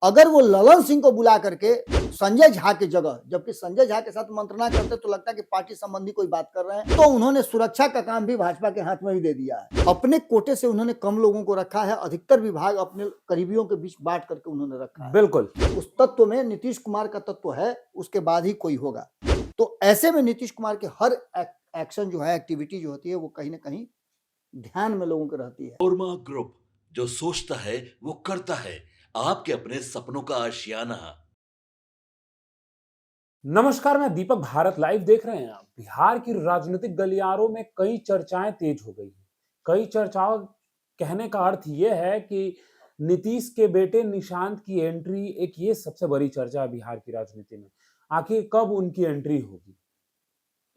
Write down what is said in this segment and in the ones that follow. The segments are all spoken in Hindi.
अगर वो ललन सिंह को बुला करके संजय झा की जगह, जबकि संजय झा के साथ मंत्रणा करते तो लगता है कि पार्टी संबंधी कोई बात कर रहे हैं, तो उन्होंने सुरक्षा का काम भी भाजपा के हाथ में ही दे दिया है। अपने कोटे से उन्होंने कम लोगों को रखा है, अधिकतर विभाग अपने करीबियों के बीच बांट करके उन्होंने रखा है। बिल्कुल उस तत्व में नीतीश कुमार का तत्व है, उसके बाद ही कोई होगा। तो ऐसे में नीतीश कुमार के हर एक्शन जो है, एक्टिविटी जो होती है, वो कहीं ना कहीं ध्यान में लोगों के रहती है। ओरमा ग्रुप, जो सोचता है वो करता है। आपके अपने सपनों का आशियाना। नमस्कार, मैं दीपक। भारत लाइव देख रहे हैं आप। बिहार की राजनीतिक गलियारों में कई चर्चाएं तेज हो गई हैं। कई चर्चाओं कहने का अर्थ यह है कि नीतीश के बेटे निशांत की एंट्री एक ये सबसे बड़ी चर्चा है बिहार की राजनीति में। आखिर कब उनकी एंट्री होगी?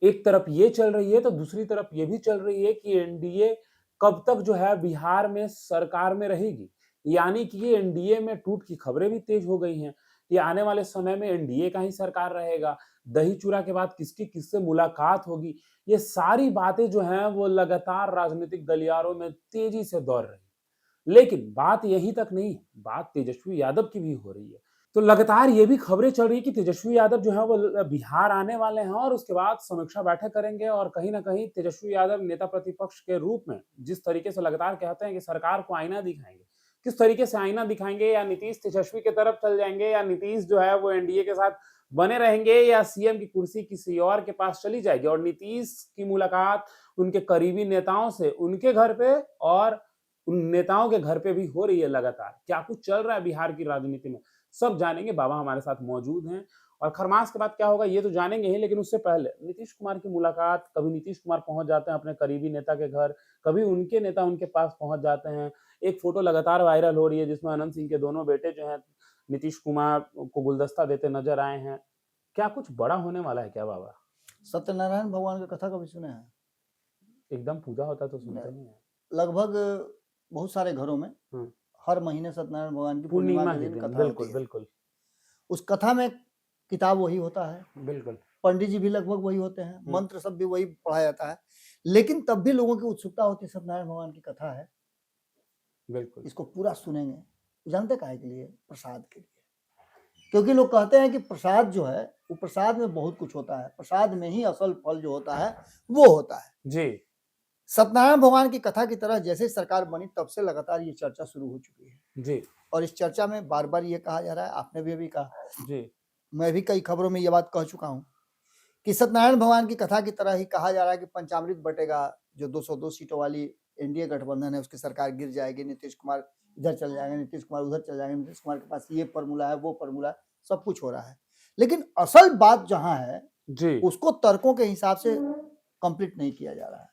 एक तरफ ये चल रही है तो दूसरी तरफ ये भी चल रही है कि एनडीए कब तक जो है बिहार में सरकार में रहेगी। यानी कि ये एनडीए में टूट की खबरें भी तेज हो गई हैं। ये आने वाले समय में एनडीए का ही सरकार रहेगा। दही चूड़ा के बाद किसकी किससे मुलाकात होगी, ये सारी बातें जो हैं वो लगातार राजनीतिक गलियारों में तेजी से दौड़ रही है। लेकिन बात यहीं तक नहीं, बात तेजस्वी यादव की भी हो रही है। तो लगातार ये भी खबरें चल रही है कि तेजस्वी यादव जो है वो बिहार आने वाले हैं और उसके बाद समीक्षा बैठक करेंगे। और कहीं ना कहीं तेजस्वी यादव नेता प्रतिपक्ष के रूप में जिस तरीके से लगातार कहते हैं कि सरकार को आईना दिखाएंगे, किस तरीके से आईना दिखाएंगे, या नीतीश तेजस्वी की तरफ चल जाएंगे, या नीतीश जो है वो एनडीए के साथ बने रहेंगे, या सीएम की कुर्सी किसी और के पास चली जाएगी। और नीतीश की मुलाकात उनके करीबी नेताओं से उनके घर पे और उन नेताओं के घर पे भी हो रही है। लगातार क्या कुछ चल रहा है बिहार की राजनीति में, सब जानेंगे। बाबा हमारे साथ मौजूद हैं और खरमास के बाद क्या होगा ये तो जानेंगे ही, लेकिन उससे पहले नीतीश कुमार की मुलाकात, कभी नीतीश कुमार पहुंच जाते हैं अपने करीबी नेता के घर, कभी उनके नेता उनके पास पहुंच जाते हैं। एक फोटो लगातार वायरल हो रही है जिसमें अनंत सिंह के दोनों बेटे जो हैं नीतीश कुमार को गुलदस्ता देते नजर आए हैं। क्या कुछ बड़ा होने वाला है क्या बाबा? सत्यनारायण भगवान की कथा कभी सुने हैं? एकदम पूजा होता है तो सुनते नहीं है। लगभग बहुत सारे घरों में हर महीने सत्यनारायण भगवान की पूर्णिमा के दिन कथा बिल्कुल होती है। बिल्कुल उस कथा में किताब वही होता है, बिल्कुल पंडित जी भी लगभग वही होते हैं, मंत्र सब भी वही पढ़ाया जाता है, लेकिन तब भी लोगों की उत्सुकता होती है। सत्यनारायण भगवान की कथा है, बिल्कुल इसको पूरा सुनेंगे। जानते काहे के लिए? प्रसाद के लिए। क्योंकि लोग कहते हैं कि प्रसाद जो है वो, प्रसाद में बहुत कुछ होता है, प्रसाद में ही असल फल जो होता है वो होता है जी। सत्यनारायण भगवान की कथा की तरह जैसे सरकार बनी तब से लगातार ये चर्चा शुरू हो चुकी है जी और इस चर्चा में बार बार ये कहा जा रहा है, आपने भी अभी कहा जी, मैं भी कई खबरों में ये बात कह चुका हूँ कि सत्यनारायण भगवान की कथा की तरह ही कहा जा रहा है कि पंचामृत बटेगा, जो 202 सीटों वाली एनडीए गठबंधन है उसकी सरकार गिर जाएगी, नीतीश कुमार इधर चल जाएंगे, नीतीश कुमार उधर चल जाएंगे, नीतीश कुमार के पास ये फॉर्मूला है, वो फॉर्मूला है, सब कुछ हो रहा है। लेकिन असल बात जहां है जी, उसको तर्कों के हिसाब से कंप्लीट नहीं किया जा रहा है।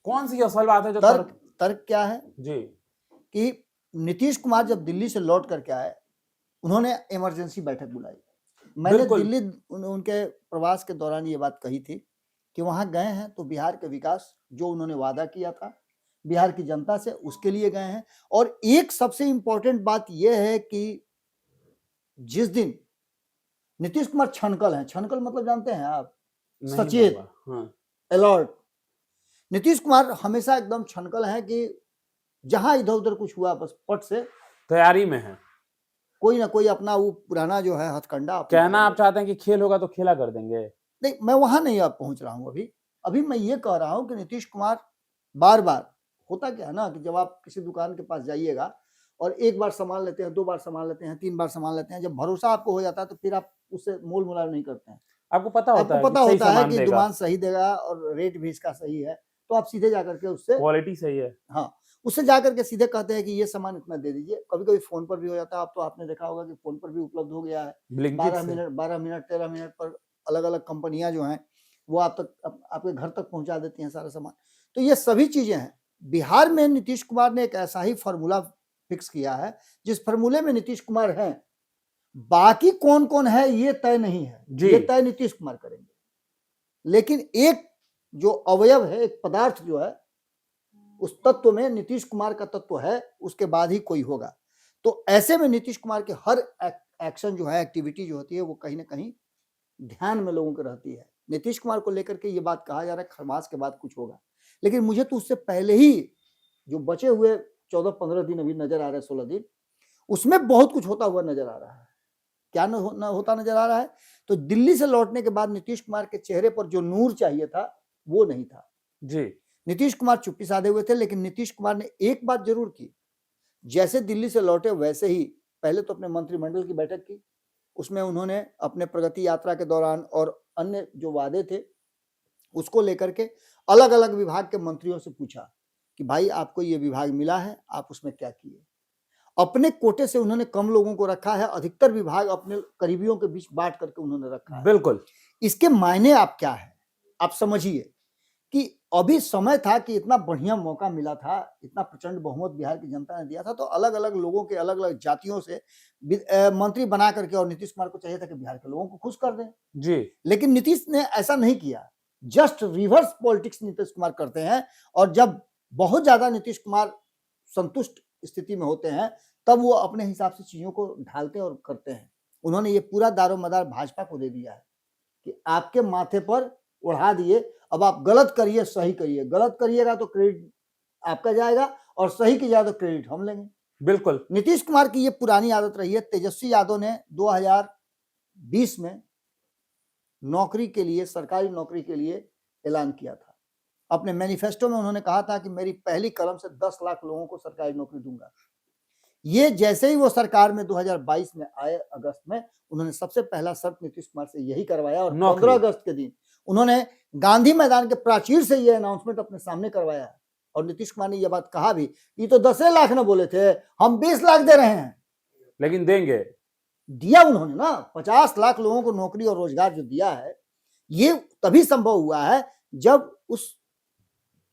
कौन सी असल बात है जो तर्क क्या है जी कि नीतीश कुमार जब दिल्ली से लौट करके आए, उन्होंने इमरजेंसी बैठक बुलाई। मैंने दिल्ली उनके प्रवास के दौरान ये बात कही थी कि वहां गए हैं तो बिहार के विकास जो उन्होंने वादा किया था बिहार की जनता से, उसके लिए गए हैं। और एक सबसे इंपॉर्टेंट बात यह है कि जिस दिन नीतीश कुमार छनकल हैं, छनकल मतलब जानते हैं आप? सचेत, अलर्ट। नीतीश कुमार हमेशा एकदम छनकल है कि जहां इधर उधर कुछ हुआ बस पट से तैयारी में है, कोई ना कोई अपना वो पुराना जो है हथकंडा। कहना आप चाहते हैं कि खेल होगा तो खेला कर देंगे? नहीं, मैं वहां नहीं आप पहुंच रहा हूं। अभी मैं ये कह रहा हूं कि नीतीश कुमार बार बार, होता क्या है ना कि जब आप किसी दुकान के पास जाइएगा और एक बार सामान लेते हैं, 2 बार सामान लेते हैं, 3 बार सामान लेते हैं, जब भरोसा आपको हो जाता है तो फिर आप उससे मोल मुलायम नहीं करते हैं। आपको पता होता है कि दुकान सही देगा और रेट भी इसका सही है, तो आप सीधे जाकर के उससे, क्वालिटी सही है, हाँ, उससे जाकर के सीधे कहते हैं कि ये सामान इतना दे दीजिए। कभी कभी फोन पर भी हो जाता है, अब तो आपने देखा होगा कि फोन पर भी उपलब्ध हो गया है। 12 मिनट 13 मिनट पर अलग अलग कंपनियां जो हैं वो आपके घर तक पहुंचा देती हैं सारा सामान। तो ये सभी चीजें हैं। बिहार में नीतीश कुमार ने एक ऐसा ही फॉर्मूला फिक्स किया है जिस फॉर्मूले में नीतीश कुमार हैं, बाकी कौन कौन है ये तय नहीं है, ये तय नीतीश कुमार करेंगे। लेकिन एक जो अवयव है, एक पदार्थ जो है, उस तत्व में नीतीश कुमार का तत्व है, उसके बाद ही कोई होगा। तो ऐसे में नीतीश कुमार के हर एक्शन जो है, एक्टिविटी जो होती है, वो कहीं ना कहीं ध्यान में लोगों की रहती है। नीतीश कुमार को लेकर के ये बात कहा जा रहा है खरमास के बाद कुछ होगा, लेकिन मुझे तो उससे पहले ही जो बचे हुए 14-15 दिन अभी नजर आ रहे हैं, 16 दिन, उसमें बहुत कुछ होता हुआ नजर आ रहा है। क्या न होता नजर आ रहा है? तो दिल्ली से लौटने के बाद नीतीश कुमार के चेहरे पर जो नूर चाहिए था वो नहीं था जी। नीतीश कुमार चुप्पी साधे हुए थे, लेकिन नीतीश कुमार ने एक बात जरूर की। जैसे दिल्ली से लौटे वैसे ही पहले तो अपने मंत्रिमंडल की बैठक की, उसमें उन्होंने अपने प्रगति यात्रा के दौरान और अन्य जो वादे थे उसको लेकर के अलग अलग विभाग के मंत्रियों से पूछा कि भाई आपको ये विभाग मिला है, आप उसमें क्या किए। अपने कोटे से उन्होंने कम लोगों को रखा है, अधिकतर विभाग अपने करीबियों के बीच बांट करके उन्होंने रखा है। बिल्कुल। इसके मायने आप क्या है, आप समझिए कि अभी समय था कि इतना बढ़िया मौका मिला था, इतना प्रचंड बहुमत बिहार की जनता ने दिया था, तो अलग अलग लोगों के अलग अलग जातियों से मंत्री बना करके, और नीतीश कुमार को चाहिए था कि बिहार के लोगों को खुश कर दें जी। लेकिन नीतीश ने ऐसा नहीं किया। Just reverse politics Nitish Kumar करते हैं, और जब बहुत ज्यादा नीतीश कुमार संतुष्ट स्थिति में होते हैं तब वो अपने हिसाब से चीजों को ढालते और करते हैं। उन्होंने ये पूरा दारोमदार भाजपा को दे दिया है कि आपके माथे पर उड़ा दिए, अब आप गलत करिए सही करिए, गलत करिएगा तो क्रेडिट आपका जाएगा और सही कीजिएगा तो क्रेडिट हम लेंगे। बिल्कुल। नीतीश कुमार की ये पुरानी आदत रही है। तेजस्वी यादव ने 2020 में नौकरी के लिए, सरकारी नौकरी के लिए ऐलान किया था। अपने मैनिफेस्टो में उन्होंने कहा था कि मेरी पहली कलम से 10 लाख लोगों को सरकारी नौकरी दूंगा। ये जैसे ही वो सरकार में 2022 में आए अगस्त में, उन्होंने सबसे पहला शर्त नीतीश कुमार से यही करवाया, और 15 अगस्त के दिन उन्होंने गांधी मैदान के प्राचीर से ये अनाउंसमेंट अपने सामने करवाया। और नीतीश कुमार ने यह बात कहा भी, ये तो 10 लाख ना बोले थे, हम 20 लाख दे रहे हैं, लेकिन देंगे। दिया उन्होंने ना। 50 लाख लोगों को नौकरी और रोजगार जो दिया है, ये तभी संभव हुआ है जब उस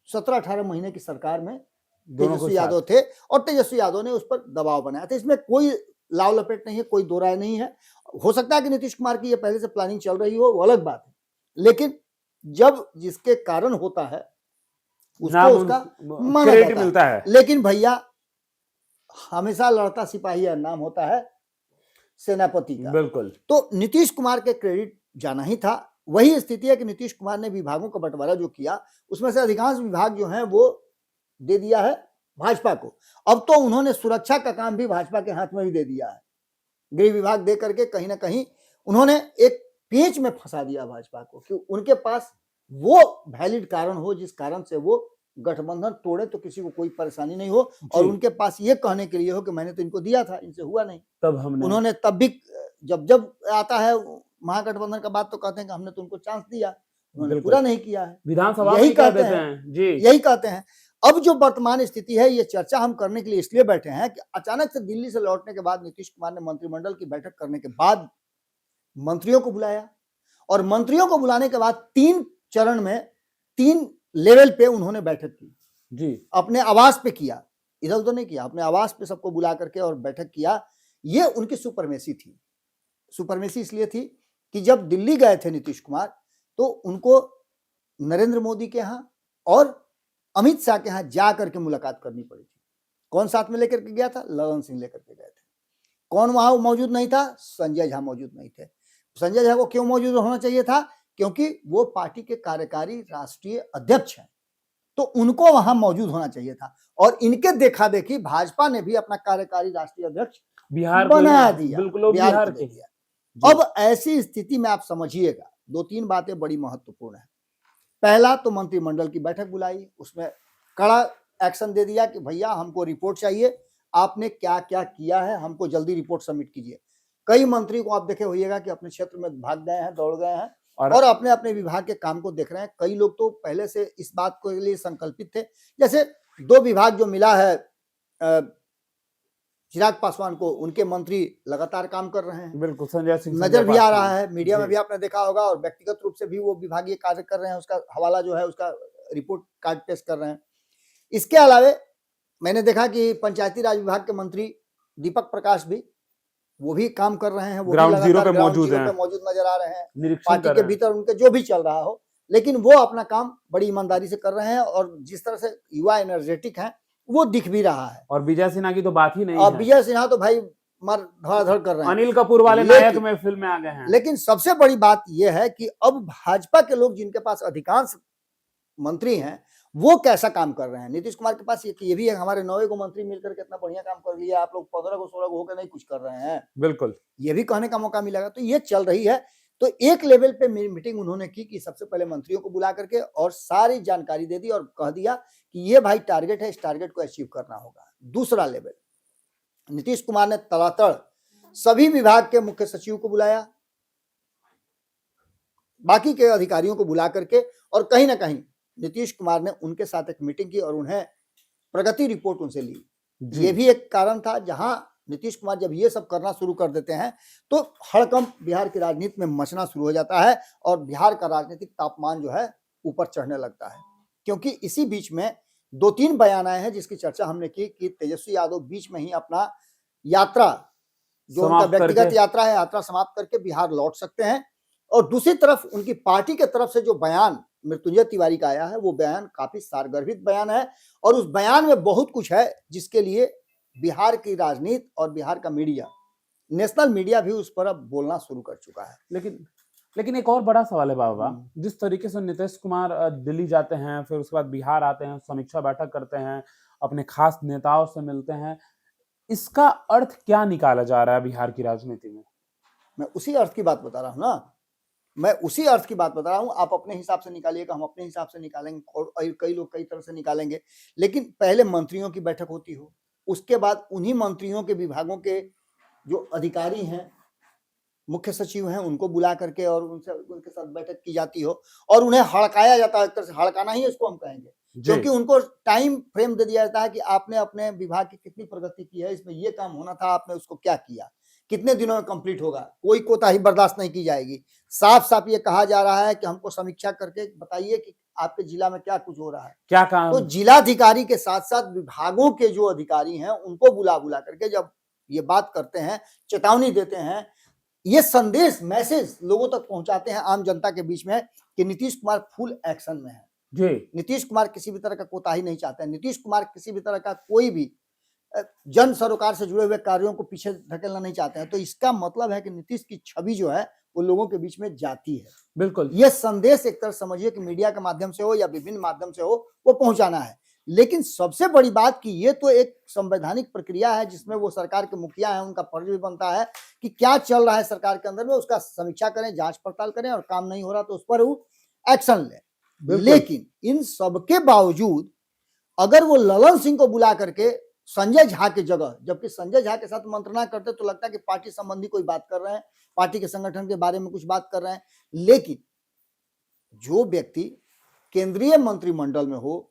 17-18 महीने की सरकार में तेजस्वी यादव थे, और तेजस्वी यादव ने उस पर दबाव बनाया था। इसमें कोई लाव लपेट नहीं है, कोई दो राय नहीं है। हो सकता है कि नीतीश कुमार की ये पहले से प्लानिंग चल रही हो, वो अलग बात है, लेकिन जब जिसके कारण होता है उसको उसका माना क्रेडिट जाता मिलता है। लेकिन भैया, हमेशा लड़ता सिपाही का नाम होता है सेनापति का। बिल्कुल। तो नीतीश कुमार के क्रेडिट जाना ही था। वही स्थिति है कि नीतीश कुमार ने विभागों का बंटवारा जो किया, उसमें से अधिकांश विभाग जो हैं वो दे दिया है भाजपा को। अब तो उन्होंने सुरक्षा का काम भी भाजपा के हाथ में ही दे दिया है। गृह विभाग दे करके कहीं ना कहीं उन्होंने एक पेंच में फंसा दिया भाजपा को, कि उनके पास वो वैलिड कारण हो जिस कारण से वो गठबंधन तोड़े तो किसी को कोई परेशानी नहीं हो, और उनके पास ये कहने के लिए हो कि मैंने तो इनको दिया था, इनसे हुआ नहीं। तब हमने उन्होंने तब भी, जब आता है महागठबंधन का बात, तो कहते हैं कि हमने तो उनको चांस दिया, उन्होंने पूरा नहीं किया है। विधानसभा यही में कह कहते देते हैं हैं जी। यही कहते हैं। अब जो वर्तमान स्थिति है, ये चर्चा हम करने के लिए इसलिए बैठे हैं कि अचानक से दिल्ली से लौटने के बाद नीतीश कुमार ने मंत्रिमंडल की बैठक करने के बाद मंत्रियों को बुलाया, और मंत्रियों को बुलाने के बाद 3 चरण में 3 लेवल पे उन्होंने बैठक की जी। अपने आवास पे किया, इधर उधर नहीं किया, अपने आवास पे सबको बुला करके और बैठक किया। ये उनकी सुपरमेसी थी। सुपरमेसी इसलिए थी कि जब दिल्ली गए थे नीतीश कुमार, तो उनको नरेंद्र मोदी के यहाँ और अमित शाह के यहाँ जा करके मुलाकात करनी पड़ी थी। कौन साथ में लेकर के गया था? ललन सिंह लेकर के गए थे। कौन वहां मौजूद नहीं था? संजय झा मौजूद नहीं थे। संजय झा को क्यों मौजूद होना चाहिए था? क्योंकि वो पार्टी के कार्यकारी राष्ट्रीय अध्यक्ष हैं, तो उनको वहां मौजूद होना चाहिए था। और इनके देखा देखी भाजपा ने भी अपना कार्यकारी राष्ट्रीय अध्यक्ष बिहार बना दिया, बिल्कुल बिहार बिहार को दे दिया। अब ऐसी स्थिति में आप समझिएगा, 2-3 बातें बड़ी महत्वपूर्ण है। पहला तो मंत्रिमंडल की बैठक बुलाई, उसमें कड़ा एक्शन दे दिया कि भैया हमको रिपोर्ट चाहिए, आपने क्या क्या किया है, हमको जल्दी रिपोर्ट सबमिट कीजिए। कई मंत्री को आप देखे होइएगा कि अपने क्षेत्र में भाग गए हैं, दौड़ गए हैं, और अपने अपने विभाग के काम को देख रहे हैं। कई लोग तो पहले से इस बात के लिए संकल्पित थे, जैसे 2 विभाग जो मिला है चिराग पासवान को, उनके मंत्री लगातार काम कर रहे हैं। बिल्कुल, संजय सिंह नजर भी आ रहा है, मीडिया में भी आपने देखा होगा, और व्यक्तिगत रूप से भी वो विभागीय कार्य कर रहे हैं, उसका हवाला जो है उसका रिपोर्ट कार्ड पेश कर रहे हैं। इसके अलावे मैंने देखा कि पंचायती राज विभाग के मंत्री दीपक प्रकाश भी, वो भी काम कर रहे हैं, वो ग्राउंड जीरो पे मौजूद नजर आ रहे हैं, पार्टी के भीतर उनके जो भी चल रहा हो, लेकिन वो अपना काम बड़ी ईमानदारी से कर रहे हैं, और जिस तरह से युवा एनर्जेटिक हैं वो दिख भी रहा है। और विजय सिन्हा की तो बात ही नहीं और है। विजय सिन्हा तो भाई मर धड़ाधड़ कर रहे हैं, अनिल कपूर वाले नायक में फिल्म में आ गए हैं। लेकिन सबसे बड़ी बात यह है कि अब भाजपा के लोग जिनके पास अधिकांश मंत्री हैं, वो कैसा काम कर रहे हैं। नीतीश कुमार के पास ये भी है, हमारे 9 गो मंत्री मिलकर के इतना बढ़िया काम कर लिया, आप लोग 15 को 16 को होकर नहीं कुछ कर रहे हैं, बिल्कुल ये भी कहने का मौका मिलेगा। तो ये चल रही है। तो एक लेवल पे मीटिंग उन्होंने की कि सबसे पहले मंत्रियों को बुला करके और सारी जानकारी दे दी और कह दिया कि ये भाई टारगेट है, इस टारगेट को अचीव करना होगा। दूसरा लेवल, नीतीश कुमार ने तड़ातड़ सभी विभाग के मुख्य सचिव को बुलाया, बाकी के अधिकारियों को बुला करके, और कहीं ना कहीं नीतीश कुमार ने उनके साथ एक मीटिंग की और उन्हें प्रगति रिपोर्ट उनसे ली। ये भी एक कारण था, जहां नीतीश कुमार जब ये सब करना शुरू कर देते हैं तो हड़कंप बिहार की राजनीति में मचना शुरू हो जाता है और बिहार का राजनीतिक तापमान जो है ऊपर चढ़ने लगता है। क्योंकि इसी बीच में 2-3 बयान आए हैं जिसकी चर्चा हमने की कि तेजस्वी यादव बीच में ही अपना यात्रा, जो उनका व्यक्तिगत यात्रा है, यात्रा समाप्त करके बिहार लौट सकते हैं। और दूसरी तरफ उनकी पार्टी के तरफ से जो बयान मृत्युंजय तिवारी का आया है, वो बयान काफी सारगर्भित बयान है और उस बयान में बहुत कुछ है जिसके लिए बिहार की राजनीति और बिहार का मीडिया, नेशनल मीडिया भी उस पर अब बोलना शुरू कर चुका है। लेकिन एक और बड़ा सवाल है बाबा, जिस तरीके से नीतीश कुमार दिल्ली जाते हैं, फिर उसके बाद बिहार आते हैं, समीक्षा बैठक करते हैं, अपने खास नेताओं से मिलते हैं, इसका अर्थ क्या निकाला जा रहा है बिहार की राजनीति में? मैं उसी अर्थ की बात बता रहा हूँ ना, मैं उसी अर्थ की बात बता रहा हूँ। आप अपने हिसाब से निकालिएगा, हम अपने हिसाब से निकालेंगे और कई लोग कई तरह से निकालेंगे। लेकिन पहले मंत्रियों की बैठक होती हो, उसके बाद उन्हीं मंत्रियों के विभागों के जो अधिकारी हैं, मुख्य सचिव हैं, उनको बुला करके और उनके साथ बैठक की जाती हो और उन्हें हड़काया जाता है। एक तरह से हड़काना ही इसको हम कहेंगे, क्योंकि उनको टाइम फ्रेम दे दिया जाता है कि आपने अपने विभाग की कितनी प्रगति की है, इसमें ये काम होना था, आपने उसको क्या किया, कितने दिनों में कंप्लीट होगा, कोई कोताही बर्दाश्त नहीं की जाएगी। साफ साफ ये कहा जा रहा है कि हमको समीक्षा करके बताइए कि आपके जिला में क्या कुछ हो रहा है, क्या काम। तो जिलाधिकारी के साथ साथ विभागों के जो अधिकारी हैं उनको बुला करके जब ये बात करते हैं, चेतावनी देते हैं, ये संदेश मैसेज लोगों तक पहुंचाते हैं आम जनता के बीच में कि नीतीश कुमार फुल एक्शन में है जी। नीतीश कुमार किसी भी तरह का कोताही नहीं चाहते हैं। नीतीश कुमार किसी भी तरह का कोई भी जन सरोकार से जुड़े हुए कार्यों को पीछे धकेलना नहीं चाहते हैं। तो इसका मतलब है कि नीतीश की छवि जो है वो लोगों के बीच में जाती है। बिल्कुल, ये संदेश एक तरह समझिए कि मीडिया के माध्यम से हो या विभिन्न माध्यम से हो, वो पहुंचाना है। लेकिन सबसे बड़ी बात कि ये तो एक संवैधानिक प्रक्रिया है जिसमें वो सरकार के मुखिया हैं, उनका फर्ज भी बनता है कि क्या चल रहा है सरकार के अंदर में, उसका समीक्षा करें, जांच पड़ताल करें और काम नहीं हो रहा तो उस पर वो एक्शन ले। लेकिन इन सबके बावजूद अगर वो ललन सिंह को बुला करके संजय झा की जगह, जबकि संजय झा के साथ मंत्रणा करते तो लगता है कि पार्टी संबंधी कोई बात कर रहे हैं, पार्टी के संगठन के बारे में कुछ बात कर रहे हैं। लेकिन जो व्यक्ति केंद्रीय मंत्रिमंडल में हो,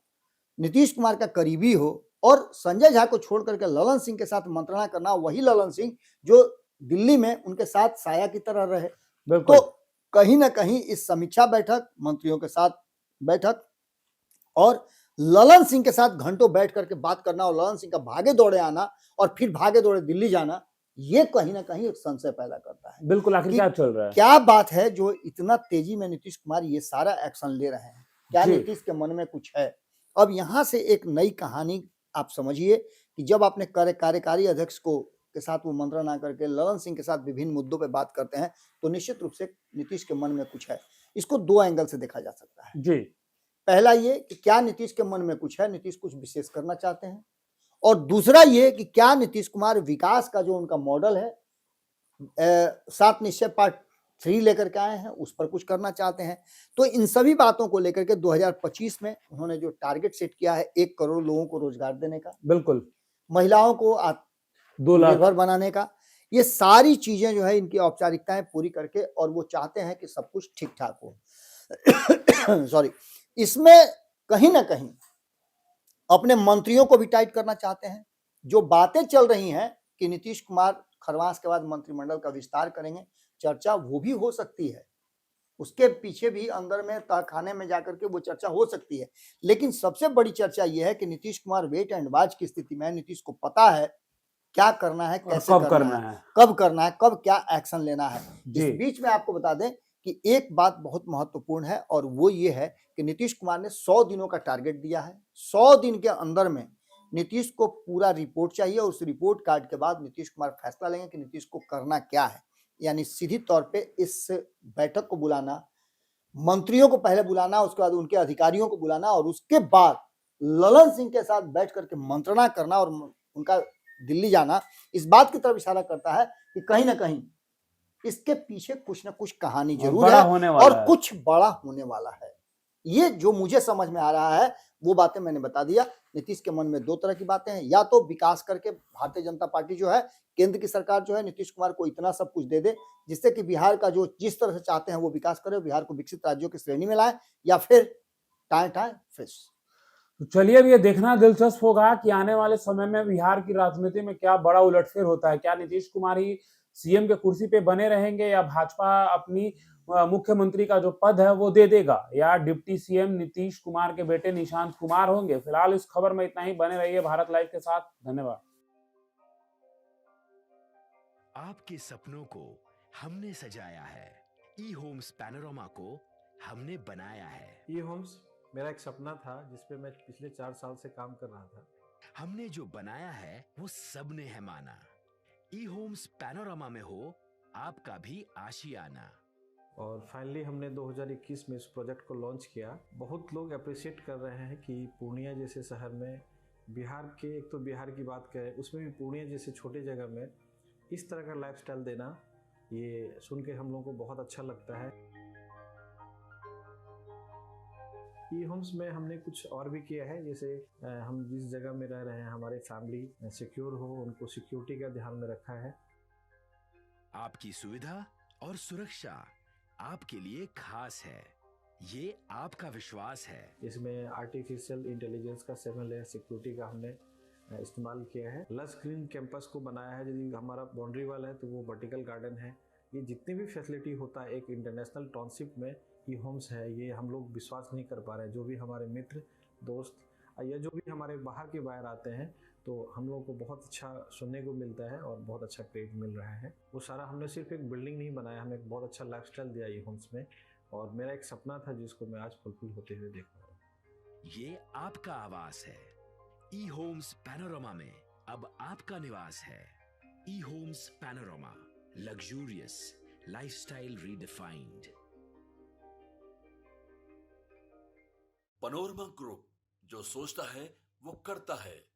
नीतीश कुमार का करीबी हो और संजय झा को छोड़ करके ललन सिंह के साथ मंत्रणा करना, वही ललन सिंह जो दिल्ली में उनके साथ साया की तरह रहे, तो कहीं ना कहीं इस समीक्षा बैठक, मंत्रियों के साथ बैठक और ललन सिंह के साथ घंटों बैठ करके बात करना और ललन सिंह का भागे दौड़े आना और फिर भागे दौड़े दिल्ली जाना, ये कहीं ना कहीं एक संशय पैदा करता है। बिल्कुल, आखिर क्या चल रहा है, क्या बात है जो इतना तेजी में नीतीश कुमार ये सारा एक्शन ले रहे हैं, क्या नीतीश के मन में कुछ है? अब यहां से एक नई कहानी आप समझिए कि जब आपने कार्यकारी अध्यक्ष को के साथ वो मंत्रणा करके ललन सिंह के साथ विभिन्न मुद्दों पे बात करते हैं तो निश्चित रूप से नीतीश के मन में कुछ है। इसको 2 एंगल से देखा जा सकता है जी। पहला ये कि क्या नीतीश के मन में कुछ है, नीतीश कुछ विशेष करना चाहते हैं, और दूसरा ये कि क्या नीतीश कुमार विकास का जो उनका मॉडल है 7 निश्चय पार्ट 3 लेकर के आए हैं, उस पर कुछ करना चाहते हैं। तो इन सभी बातों को लेकर के 2025 में उन्होंने जो टारगेट सेट किया है 1 करोड़ लोगों को रोजगार देने का, बिल्कुल, महिलाओं को 2 लाख निर्भर बनाने का, ये सारी चीजें जो है इनकी औपचारिकताएं पूरी करके, और वो चाहते हैं कि सब कुछ ठीक ठाक हो। सॉरी, इसमें कहीं ना कहीं अपने मंत्रियों को भी टाइट करना चाहते हैं। जो बातें चल रही हैं कि नीतीश कुमार खरमास के बाद मंत्रिमंडल का विस्तार करेंगे, चर्चा वो भी हो सकती है, उसके पीछे भी अंदर में तहखाने में जाकर के वो चर्चा हो सकती है। लेकिन सबसे बड़ी चर्चा ये है कि Nitish Kumar wait and watch की स्थिति में है। नीतीश को पता है क्या करना है, कैसे कब करना है, कब करना है, कब क्या एक्शन लेना है। इस बीच में आपको बता दें कि एक बात बहुत महत्वपूर्ण है और वो ये है कि नीतीश कुमार ने 100 दिनों का टारगेट दिया है। 100 दिन के अंदर में नीतीश को पूरा रिपोर्ट चाहिए और उस रिपोर्ट कार्ड के बाद नीतीश कुमार फैसला लेंगे कि नीतीश को करना क्या है। यानी सीधी तौर पे इस बैठक को बुलाना, मंत्रियों को पहले बुलाना, उसके बाद उनके अधिकारियों को बुलाना और उसके बाद ललन सिंह के साथ बैठ करके मंत्रणा करना और उनका दिल्ली जाना इस बात की तरफ इशारा करता है कि कहीं ना कहीं इसके पीछे कुछ ना कुछ कहानी जरूर है और कुछ बड़ा होने वाला है। ये जो मुझे समझ में आ रहा है वो बातें मैंने बता दिया। नीतीश के मन में दो तरह की बातें हैं, या तो विकास करके भारतीय जनता पार्टी जो है, केंद्र की सरकार जो है, नीतीश कुमार को इतना सब कुछ दे दे जिससे कि बिहार का जो जिस तरह से चाहते हैं वो विकास करे, बिहार को विकसित राज्यों की श्रेणी में लाए, या फिर टाए टाए फिश। तो चलिए अब ये देखना दिलचस्प होगा कि आने वाले समय में बिहार की राजनीति में क्या बड़ा उलटफेर होता है। क्या नीतीश कुमार ही सीएम के कुर्सी पे बने रहेंगे या भाजपा अपनी मुख्यमंत्री का जो पद है वो दे देगा, या डिप्टी सीएम नीतीश कुमार के बेटे निशांत कुमार होंगे। फिलहाल इस खबर में इतना ही। बने रहिए भारत लाइव के साथ। धन्यवाद। आपके सपनों को हमने सजाया है, ई होम्स पैनोरामा को हमने बनाया है। ई होम्स मेरा एक सपना था जिसपे मैं पिछले 4 साल से काम कर रहा था। हमने जो बनाया है वो सबने है माना। ई होम्स पैनोरामा में हो आपका भी आशियाना। और फाइनली हमने 2021 में इस प्रोजेक्ट को लॉन्च किया। बहुत लोग अप्रिशिएट कर रहे हैं कि पूर्णिया जैसे शहर में, बिहार के, एक तो बिहार की बात करें उसमें भी पूर्णिया जैसे छोटे जगह में इस तरह का लाइफस्टाइल देना, ये सुन के हम लोगों को बहुत अच्छा लगता है। ई होम्स में हमने कुछ और भी किया है, जैसे हम जिस जगह में रह रहे हैं हमारे फैमिली सिक्योर हो, उनको सिक्योरिटी का ध्यान में रखा है। आपकी सुविधा और सुरक्षा आपके लिए खास है, ये आपका विश्वास है। इसमें आर्टिफिशियल इंटेलिजेंस का 7 लेयर सिक्योरिटी का हमने इस्तेमाल किया है। लस ग्रीन कैंपस को बनाया है। यदि हमारा बाउंड्री वाल है तो वो वर्टिकल गार्डन है। ये जितनी भी फैसिलिटी होता है एक इंटरनेशनल टाउनशिप में ई होम्स है, ये हम लोग विश्वास नहीं कर पा रहे हैं। जो भी हमारे मित्र दोस्त या जो भी हमारे बाहर के बाहर आते हैं तो हम लोगों को बहुत अच्छा सुनने को मिलता है और बहुत अच्छा क्रेडिट मिल रहा है। वो सारा हमने सिर्फ एक बिल्डिंग नहीं बनाया, हमें एक बहुत अच्छा लाइफस्टाइल दिया ई होम्स में, और मेरा एक सपना था जिसको मैं आज फुलफिल होते हुए देख रहा हूँ। ये आपका आवास है। ई होम्स पैनोरामा में अब आपका निवास है। E homes Panorama, luxurious lifestyle redefined. Panorama group, जो सोचता है वो करता है।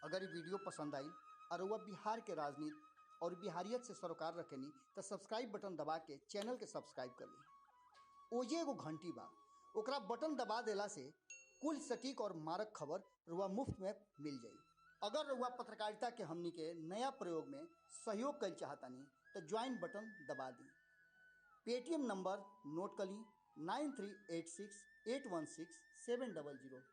अगर ये वीडियो पसंद आई और वह बिहार के राजनीति और बिहारियत से सरोकार रखेनी तो सब्सक्राइब बटन दबा के चैनल के सब्सक्राइब कर ली। ओजे एगो घंटी बा, ओकरा बटन दबा देला से कुल सटीक और मारक खबर रुआ मुफ्त में मिल जाई। अगर रुआ पत्रकारिता के हमनी के नया प्रयोग में सहयोग कर चाहतानी तो ज्वाइन बटन दबा दी। पेटीएम नंबर नोट कर ली 9386816700।